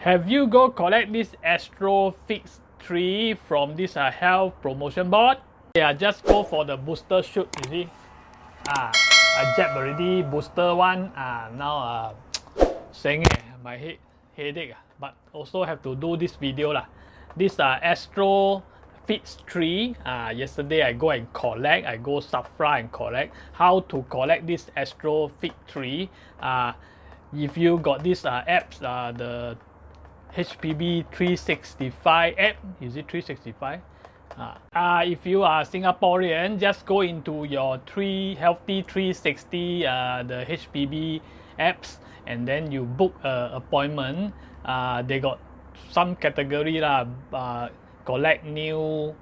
Have you go collect this Axtro Fit 3 from this health promotion board? Yeah, just go for the booster shoot, you see. I jab already, booster one. Now saying my headache, but also have to do this video lah. This Axtro Fit 3. Yesterday I go and collect. I go Safra and collect. How to collect this Axtro Fit 3? If you got this apps, the HPB 365 app, is it 365? If you are Singaporean, just go into your Healthy 360, the HPB apps, and then you book an appointment. They got some category lah, collect new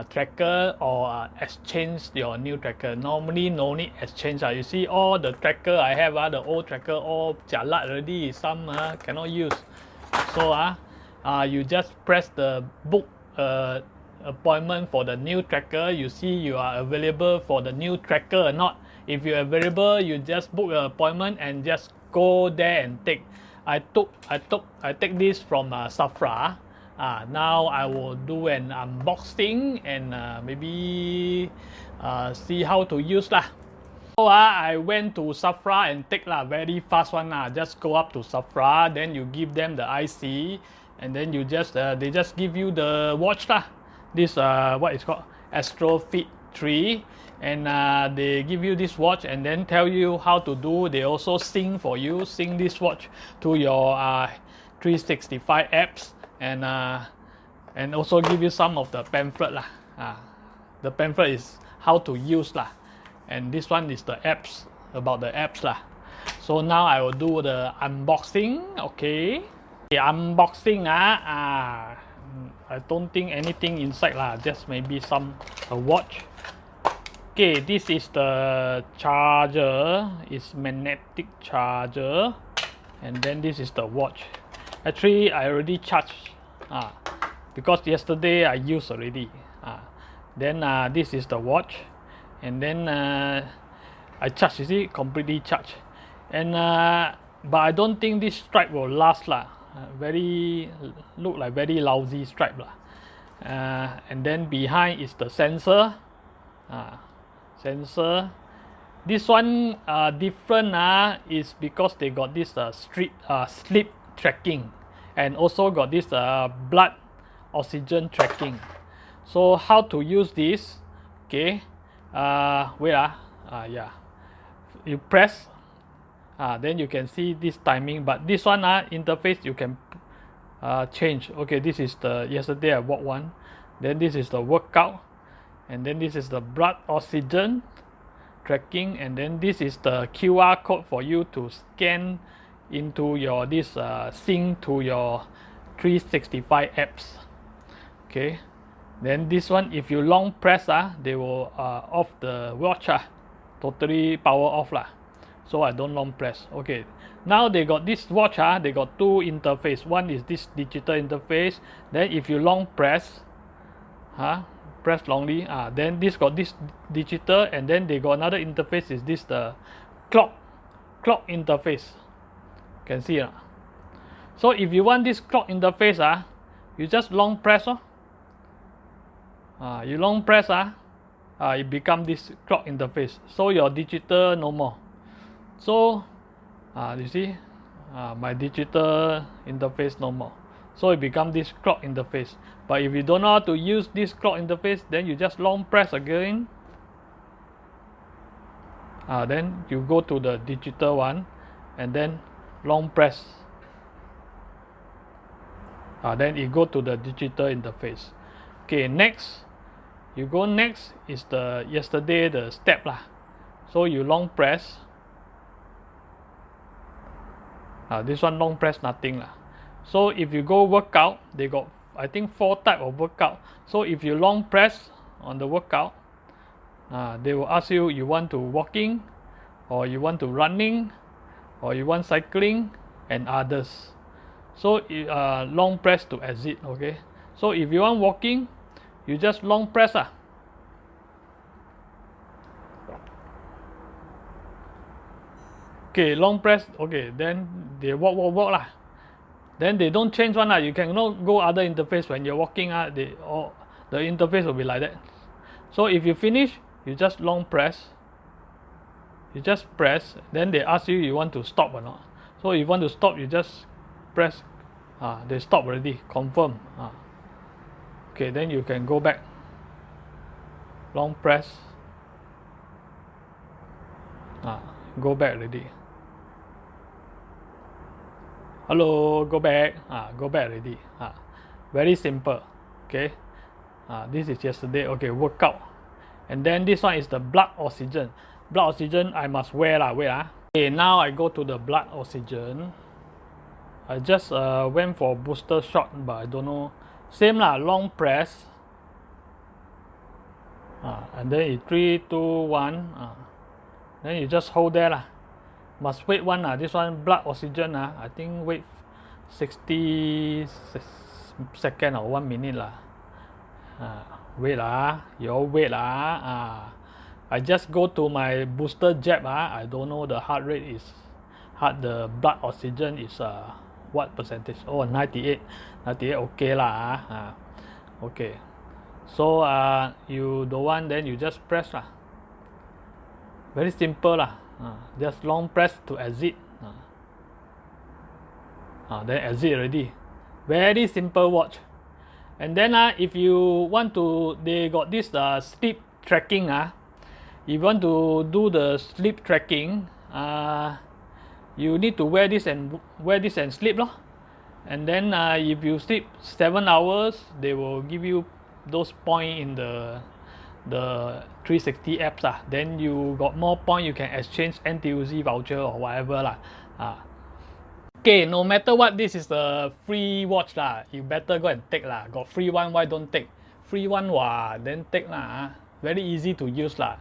tracker or exchange your new tracker. Normally no need exchange. You see all the tracker I have, the old tracker all jialat already. Some cannot use. So you just press the book appointment for the new tracker. You see you are available for the new tracker or not. If you're available, you just book an appointment and just go there and take. I take this from Safra. Now I will do an unboxing and maybe see how to use lah. So I went to Safra and take lah, very fast one lah. Just go up to Safra, then you give them the IC, and then you just they just give you the watch lah. This what is called Axtro Fit 3, and they give you this watch and then tell you how to do. They also sync for you, sync this watch to your 365 apps, and also give you some of the pamphlet lah. The pamphlet is how to use lah. And this one is the apps, about the apps lah. So now I will do the unboxing. Okay, the unboxing I don't think anything inside lah, just maybe a watch. Okay, this is the charger. It's magnetic charger, and then this is the watch. Actually I already charged because yesterday I used already. Then this is the watch. And then I charge, you see, completely charged. And but I don't think this stripe will last lah. Look like very lousy stripe lah. And then behind is the sensor. Sensor. This one different is because they got this sleep tracking, and also got this blood oxygen tracking. So how to use this? Okay. Wait yeah, you press, then you can see this timing, but this one interface you can change. Okay, this is the yesterday I bought one, then this is the workout, and then this is the blood oxygen tracking, and then this is the QR code for you to scan into your sync to your 365 apps. Okay. Then this one, if you long press, they will off the watch, totally power off lah. So I don't long press. Okay. Now they got this watch, they got two interface. One is this digital interface. Then if you long press, press longly, then this got this digital, and then they got another interface. Is this the clock interface? Can see it. So if you want this clock interface, you just long press. You long press, it become this clock interface. So your digital no more. So you see, my digital interface no more. So it become this clock interface. But if you don't know how to use this clock interface, then you just long press again. Then you go to the digital one, and then long press. Then you go to the digital interface. Okay, next. You go next is the step lah. So you long press. This one long press nothing lah. So if you go workout, they got I think 4 type of workout. So if you long press on the workout, they will ask you want to walking, or you want to running, or you want cycling, and others. So long press to exit. Okay. So if you want walking, you just long press. Okay, long press. Okay, then they walk lah. Then they don't change one. You cannot go other interface when you're walking. The interface will be like that. So if you finish, you just long press. You just press. Then they ask you want to stop or not. So if you want to stop, you just press. They stop already. Confirm. Okay, then you can go back. Long press. Go back already. Hello, go back. Go back already. Very simple. Okay. This is yesterday. Okay, workout. And then this one is the blood oxygen. Blood oxygen I must wear lah. Wait. Okay, now I go to the blood oxygen. I just went for booster shot, but I don't know. Same lah. Long press. And then it 3, 2, 1. Then you just hold there lah. Must wait one this one blood oxygen I think wait 60 seconds or 1 minute lah. Wait lah. You all wait lah. I just go to my booster jab I don't know the heart rate is the blood oxygen is what percentage? Oh, 98 okay lah. Okay. So you don't want, then you just press lah. Very simple lah. Just long press to exit. Then exit already. Very simple watch. And then if you want to, they got this sleep tracking. If you want to do the sleep tracking, you need to wear this and sleep lor. And then if you sleep 7 hours, they will give you those points in the 360 apps then you got more points, you can exchange NTUC voucher or whatever lah. Okay, no matter what, this is the free watch lah. You better go and take lah. Got free one, why don't take? Free one then take lah. Very easy to use lah.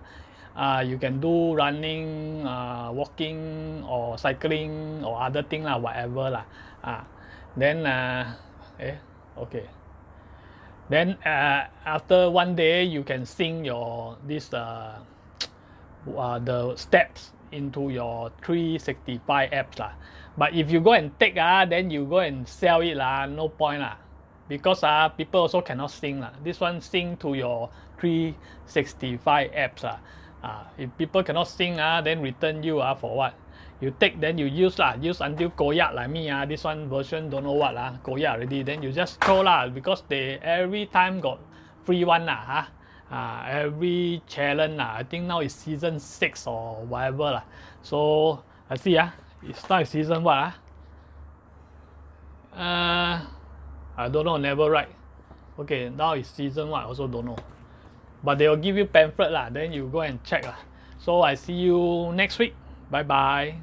You can do running, walking or cycling or other thing lah, whatever lah. Then okay. Then after 1 day, you can sync your the steps into your 365 apps lah. But if you go and take then you go and sell it lah, no point lah. Because people also cannot sync lah. This one sync to your 365 apps lah. If people cannot sync then return you for what? You take, then you use lah. Use until koyak like me this one version don't know what koyak already. Then you just throw lah, because they every time got free one lah. Every challenge I think now is season 6 or whatever lah. So I see it's now season what I don't know, never write. Okay, now is season what, also don't know. But they will give you pamphlet lah, then you go and check lah. So I see you next week. Bye bye.